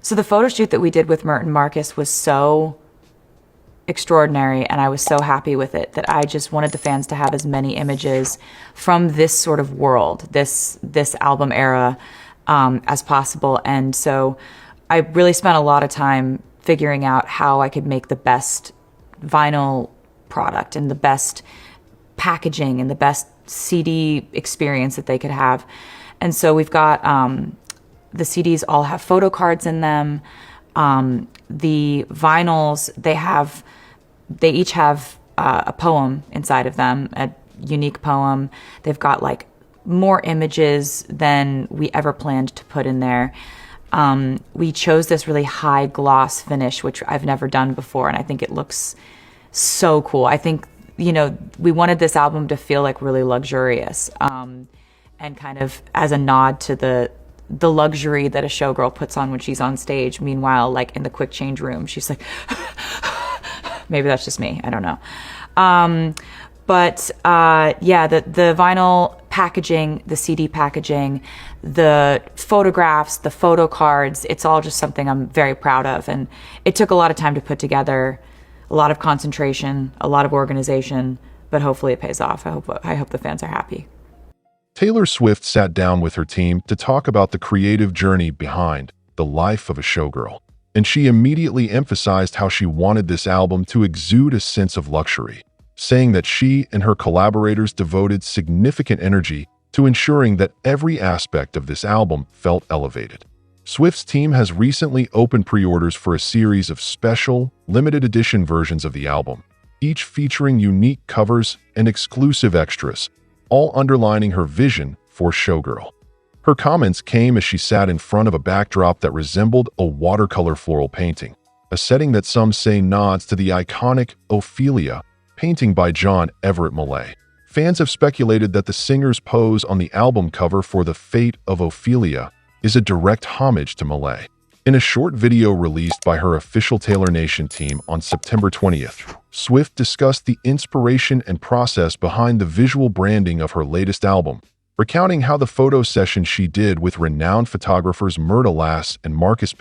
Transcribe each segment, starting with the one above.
So the photo shoot that we did with Mert and Marcus was so extraordinary, and I was so happy with it that I just wanted the fans to have as many images from this sort of world, this album era, as possible. And so I really spent a lot of time figuring out how I could make the best vinyl product and the best packaging and the best CD experience that they could have. And so we've got the CDs all have photo cards in them. The vinyls, they each have a poem inside of them, a unique poem. They've got like more images than we ever planned to put in there. We chose this really high gloss finish, which I've never done before, and I think it looks so cool. I think, we wanted this album to feel like really luxurious, and kind of as a nod to the luxury that a showgirl puts on when she's on stage. Meanwhile, like in the quick change room, she's like, maybe that's just me, I don't know. But the vinyl packaging, the CD packaging, the photographs, the photo cards, it's all just something I'm very proud of. And it took a lot of time to put together, a lot of concentration, a lot of organization, but hopefully it pays off. I hope the fans are happy. Taylor Swift sat down with her team to talk about the creative journey behind The Life of a Showgirl, and she immediately emphasized how she wanted this album to exude a sense of luxury, saying that she and her collaborators devoted significant energy to ensuring that every aspect of this album felt elevated. Swift's team has recently opened pre-orders for a series of special, limited edition versions of the album, each featuring unique covers and exclusive extras, all underlining her vision for Showgirl. Her comments came as she sat in front of a backdrop that resembled a watercolor floral painting, a setting that some say nods to the iconic Ophelia painting by John Everett Millais. Fans have speculated that the singer's pose on the album cover for The Fate of Ophelia is a direct homage to Millais. In a short video released by her official Taylor Nation team on September 20th, Swift discussed the inspiration and process behind the visual branding of her latest album, recounting how the photo session she did with renowned photographers Mert and Marcus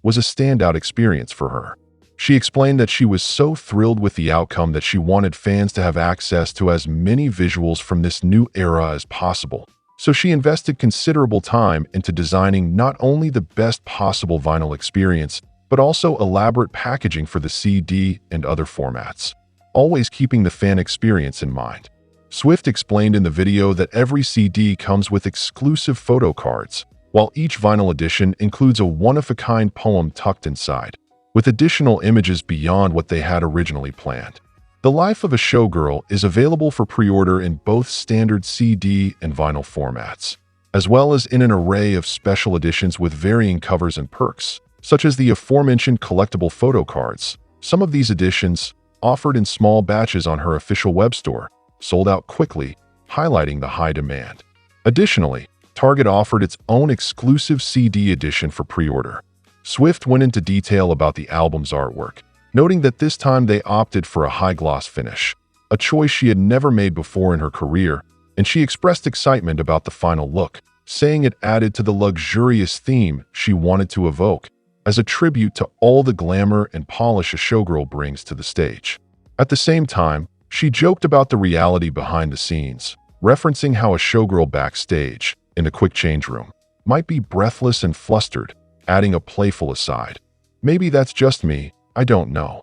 was a standout experience for her. She explained that she was so thrilled with the outcome that she wanted fans to have access to as many visuals from this new era as possible. So she invested considerable time into designing not only the best possible vinyl experience, but also elaborate packaging for the CD and other formats, always keeping the fan experience in mind. Swift explained in the video that every CD comes with exclusive photo cards, while each vinyl edition includes a one-of-a-kind poem tucked inside, with additional images beyond what they had originally planned. The Life of a Showgirl is available for pre-order in both standard CD and vinyl formats, as well as in an array of special editions with varying covers and perks, such as the aforementioned collectible photo cards. Some of these editions, offered in small batches on her official web store, sold out quickly, highlighting the high demand. Additionally, Target offered its own exclusive CD edition for pre-order. Swift went into detail about the album's artwork, noting that this time they opted for a high-gloss finish, a choice she had never made before in her career, and she expressed excitement about the final look, saying it added to the luxurious theme she wanted to evoke, as a tribute to all the glamour and polish a showgirl brings to the stage. At the same time, she joked about the reality behind the scenes, referencing how a showgirl backstage, in the quick change room, might be breathless and flustered, adding a playful aside. "Maybe that's just me, I don't know."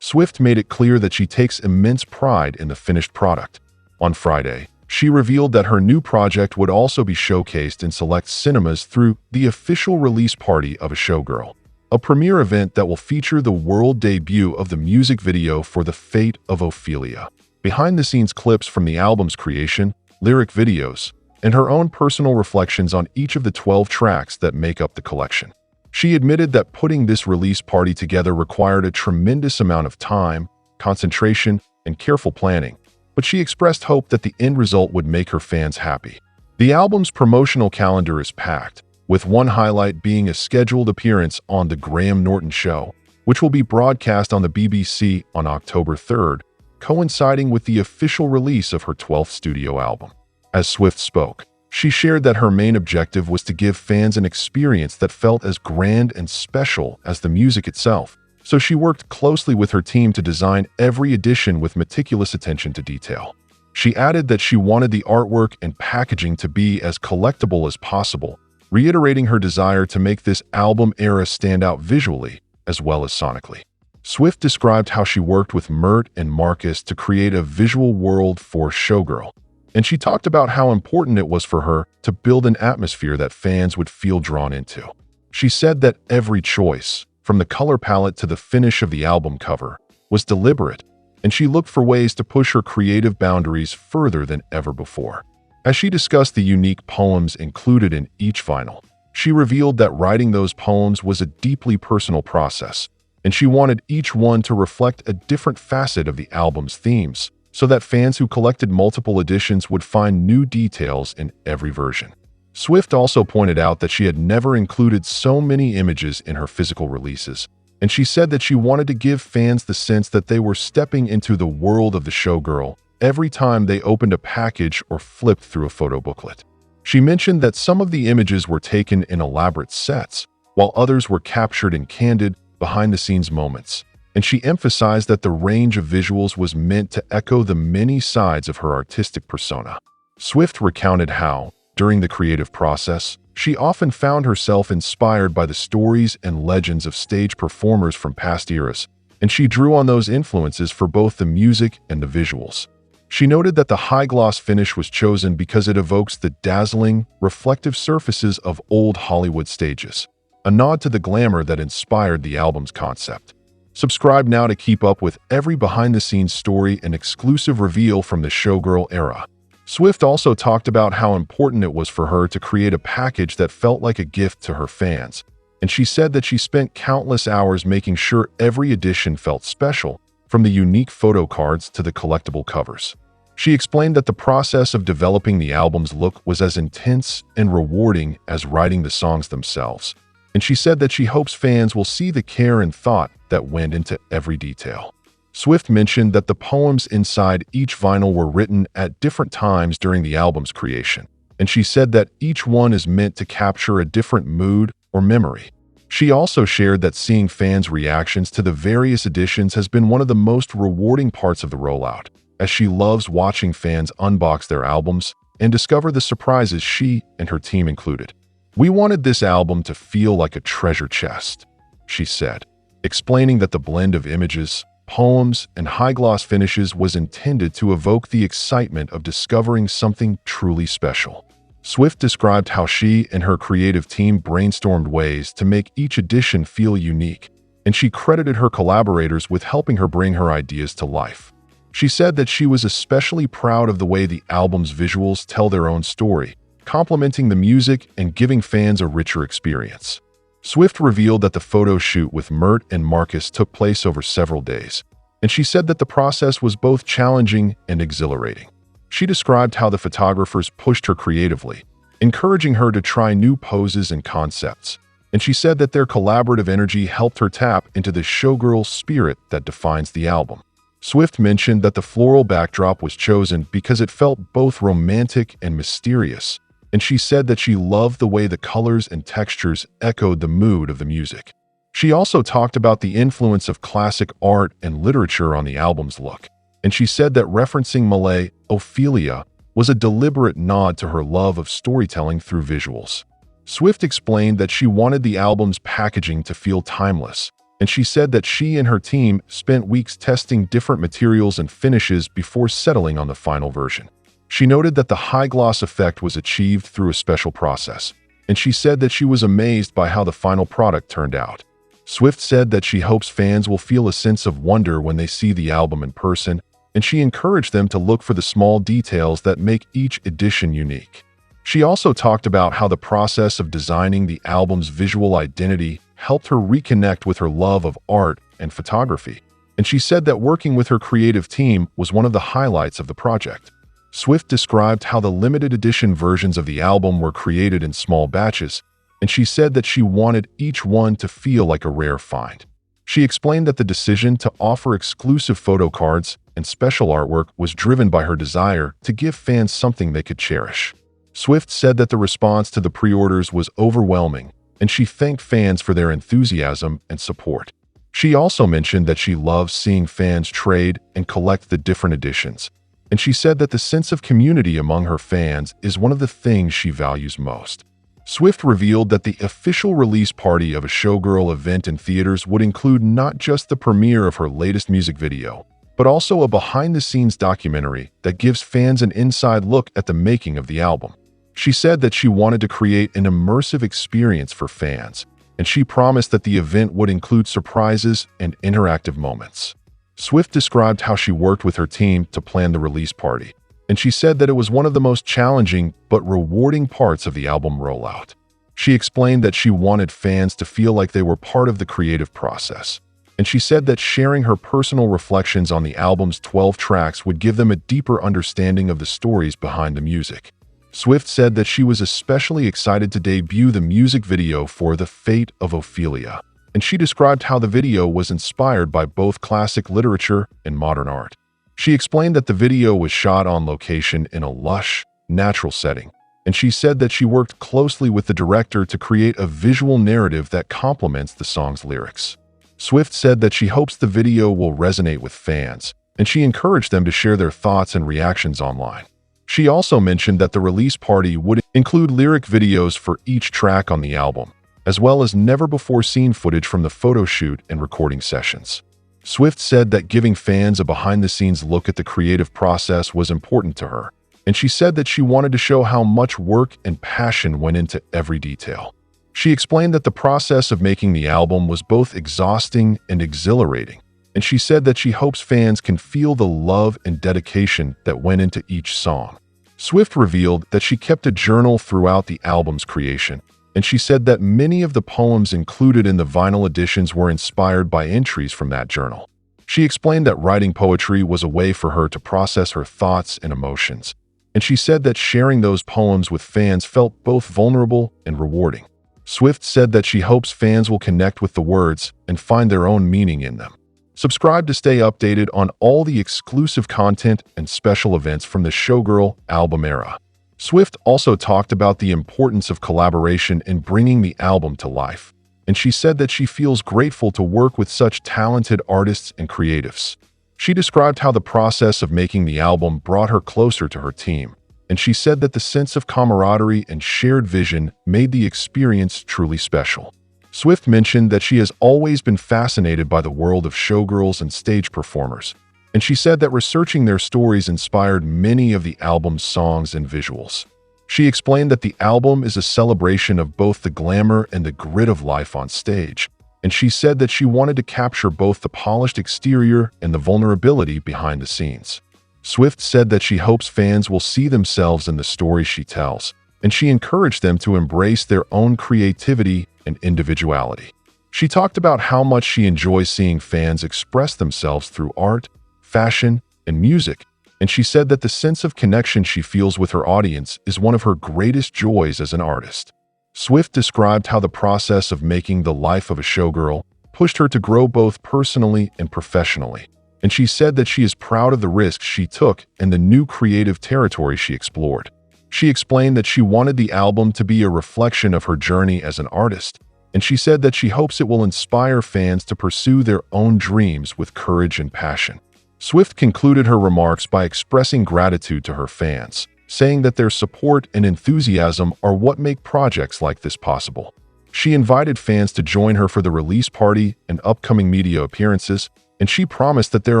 Swift made it clear that she takes immense pride in the finished product. On Friday, she revealed that her new project would also be showcased in select cinemas through the official release party of a Showgirl, a premiere event that will feature the world debut of the music video for The Fate of Ophelia, behind-the-scenes clips from the album's creation, lyric videos, and her own personal reflections on each of the 12 tracks that make up the collection. She admitted that putting this release party together required a tremendous amount of time, concentration, and careful planning, but she expressed hope that the end result would make her fans happy. The album's promotional calendar is packed, with one highlight being a scheduled appearance on The Graham Norton Show, which will be broadcast on the BBC on October 3rd, coinciding with the official release of her 12th studio album. As Swift spoke, She shared that her main objective was to give fans an experience that felt as grand and special as the music itself, so she worked closely with her team to design every edition with meticulous attention to detail. She added that she wanted the artwork and packaging to be as collectible as possible, reiterating her desire to make this album era stand out visually as well as sonically. Swift described how she worked with Mert and Marcus to create a visual world for Showgirl, and she talked about how important it was for her to build an atmosphere that fans would feel drawn into. She said that every choice, from the color palette to the finish of the album cover, was deliberate, and she looked for ways to push her creative boundaries further than ever before. As she discussed the unique poems included in each vinyl, she revealed that writing those poems was a deeply personal process, and she wanted each one to reflect a different facet of the album's themes, so that fans who collected multiple editions would find new details in every version. Swift also pointed out that she had never included so many images in her physical releases, and she said that she wanted to give fans the sense that they were stepping into the world of the Showgirl every time they opened a package or flipped through a photo booklet. She mentioned that some of the images were taken in elaborate sets, while others were captured in candid, behind-the-scenes moments, and she emphasized that the range of visuals was meant to echo the many sides of her artistic persona. Swift recounted how, during the creative process, she often found herself inspired by the stories and legends of stage performers from past eras, and she drew on those influences for both the music and the visuals. She noted that the high-gloss finish was chosen because it evokes the dazzling, reflective surfaces of old Hollywood stages, a nod to the glamour that inspired the album's concept. Subscribe now to keep up with every behind-the-scenes story and exclusive reveal from the Showgirl era. Swift also talked about how important it was for her to create a package that felt like a gift to her fans, and she said that she spent countless hours making sure every edition felt special, from the unique photo cards to the collectible covers. She explained that the process of developing the album's look was as intense and rewarding as writing the songs themselves, and she said that she hopes fans will see the care and thought that went into every detail. Swift mentioned that the poems inside each vinyl were written at different times during the album's creation, and she said that each one is meant to capture a different mood or memory. She also shared that seeing fans' reactions to the various editions has been one of the most rewarding parts of the rollout, as she loves watching fans unbox their albums and discover the surprises she and her team included. "We wanted this album to feel like a treasure chest," she said, explaining that the blend of images, poems, and high-gloss finishes was intended to evoke the excitement of discovering something truly special. Swift described how she and her creative team brainstormed ways to make each edition feel unique, and she credited her collaborators with helping her bring her ideas to life. She said that she was especially proud of the way the album's visuals tell their own story, complementing the music and giving fans a richer experience. Swift revealed that the photo shoot with Mert and Marcus took place over several days, and she said that the process was both challenging and exhilarating. She described how the photographers pushed her creatively, encouraging her to try new poses and concepts, and she said that their collaborative energy helped her tap into the showgirl spirit that defines the album. Swift mentioned that the floral backdrop was chosen because it felt both romantic and mysterious, and she said that she loved the way the colors and textures echoed the mood of the music. She also talked about the influence of classic art and literature on the album's look, and she said that referencing Millais Ophelia was a deliberate nod to her love of storytelling through visuals. Swift explained that she wanted the album's packaging to feel timeless, and she said that she and her team spent weeks testing different materials and finishes before settling on the final version. She noted that the high-gloss effect was achieved through a special process, and she said that she was amazed by how the final product turned out. Swift said that she hopes fans will feel a sense of wonder when they see the album in person, and she encouraged them to look for the small details that make each edition unique. She also talked about how the process of designing the album's visual identity helped her reconnect with her love of art and photography, and she said that working with her creative team was one of the highlights of the project. Swift described how the limited edition versions of the album were created in small batches, and she said that she wanted each one to feel like a rare find. She explained that the decision to offer exclusive photo cards and special artwork was driven by her desire to give fans something they could cherish. Swift said that the response to the pre-orders was overwhelming, and she thanked fans for their enthusiasm and support. She also mentioned that she loves seeing fans trade and collect the different editions, and she said that the sense of community among her fans is one of the things she values most. Swift revealed that the official release party of a Showgirl event in theaters would include not just the premiere of her latest music video, but also a behind-the-scenes documentary that gives fans an inside look at the making of the album. She said that she wanted to create an immersive experience for fans, and she promised that the event would include surprises and interactive moments. Swift described how she worked with her team to plan the release party, and she said that it was one of the most challenging but rewarding parts of the album rollout. She explained that she wanted fans to feel like they were part of the creative process, and she said that sharing her personal reflections on the album's 12 tracks would give them a deeper understanding of the stories behind the music. Swift said that she was especially excited to debut the music video for The Fate of Ophelia, and she described how the video was inspired by both classic literature and modern art. She explained that the video was shot on location in a lush, natural setting, and she said that she worked closely with the director to create a visual narrative that complements the song's lyrics. Swift said that she hopes the video will resonate with fans, and she encouraged them to share their thoughts and reactions online. She also mentioned that the release party would include lyric videos for each track on the album, as well as never-before-seen footage from the photoshoot and recording sessions. Swift said that giving fans a behind-the-scenes look at the creative process was important to her, and she said that she wanted to show how much work and passion went into every detail. She explained that the process of making the album was both exhausting and exhilarating, and she said that she hopes fans can feel the love and dedication that went into each song. Swift revealed that she kept a journal throughout the album's creation, and she said that many of the poems included in the vinyl editions were inspired by entries from that journal. She explained that writing poetry was a way for her to process her thoughts and emotions, and she said that sharing those poems with fans felt both vulnerable and rewarding. Swift said that she hopes fans will connect with the words and find their own meaning in them. Subscribe to stay updated on all the exclusive content and special events from the Showgirl album era. Swift also talked about the importance of collaboration in bringing the album to life, and she said that she feels grateful to work with such talented artists and creatives. She described how the process of making the album brought her closer to her team, and she said that the sense of camaraderie and shared vision made the experience truly special. Swift mentioned that she has always been fascinated by the world of showgirls and stage performers, and she said that researching their stories inspired many of the album's songs and visuals. She explained that the album is a celebration of both the glamour and the grit of life on stage, and she said that she wanted to capture both the polished exterior and the vulnerability behind the scenes. Swift said that she hopes fans will see themselves in the stories she tells, and she encouraged them to embrace their own creativity and individuality. She talked about how much she enjoys seeing fans express themselves through art, fashion, and music, and she said that the sense of connection she feels with her audience is one of her greatest joys as an artist. Swift described how the process of making The Life of a Showgirl pushed her to grow both personally and professionally, and she said that she is proud of the risks she took and the new creative territory she explored. She explained that she wanted the album to be a reflection of her journey as an artist, and she said that she hopes it will inspire fans to pursue their own dreams with courage and passion. Swift concluded her remarks by expressing gratitude to her fans, saying that their support and enthusiasm are what make projects like this possible. She invited fans to join her for the release party and upcoming media appearances, and she promised that there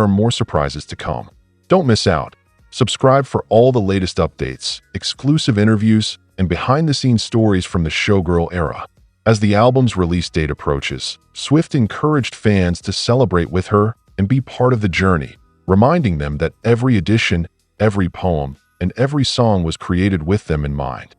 are more surprises to come. Don't miss out. Subscribe for all the latest updates, exclusive interviews, and behind-the-scenes stories from the Showgirl era. As the album's release date approaches, Swift encouraged fans to celebrate with her and be part of the journey, reminding them that every edition, every poem, and every song was created with them in mind.